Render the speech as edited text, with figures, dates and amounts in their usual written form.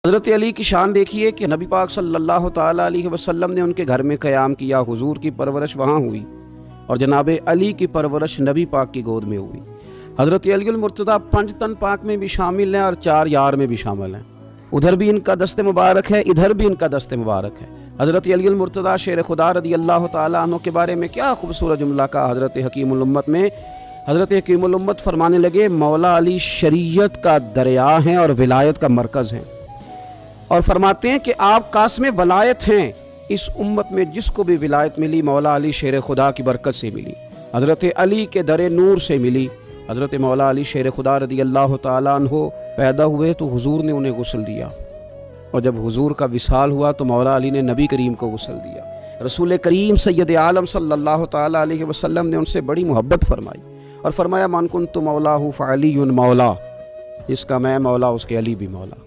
हज़रत अली की शान देखिए कि नबी पाक सल्लल्लाहु ताला अलैहि वसल्लम ने उनके घर में क़याम किया, हुजूर की परवरिश वहाँ हुई और जनाब अली की परवरिश नबी पाक की गोद में हुई। हज़रत अली मुर्तज़ा 5 तन पाक में भी शामिल हैं और 4 यार में भी शामिल हैं। उधर भी इनका दस्ते मुबारक है, इधर भी इनका दस्ते मुबारक है। हज़रत अली मुर्तज़ा शेर खुदा रज़ी अल्लाह ताला अन्हु के बारे में क्या खूबसूरत जुमला का हज़रत हकीमुल उम्मत में। हज़रत हकीमुल उम्मत फरमाने लगे, मौला अली शरीयत का दरिया हैं और विलायत का मरकज़ हैं। और फरमाते हैं कि आप कास्म वलायत हैं। इस उम्मत में जिसको भी विलायत मिली मौला अली शेर खुदा की बरकत से मिली, हज़रत अली के दरे नूर से मिली। हज़रत मौला अली शेर खुदा रज़ी अल्लाह ताला अन्हु पैदा हुए तो हुजूर ने उन्हें गुस्ल दिया, और जब हुजूर का विसाल हुआ तो मौला अली ने नबी करीम को गुस्ल दिया। रसूल करीम सैयद आलम सल्लल्लाहु ताला अलैहि वसल्लम ने उनसे बड़ी मोहब्बत फरमाई और फरमाया, मन कुन्तु मौलाहु फ़अलियुन मौला, जिसका मैं मौला उसके अली भी मौला।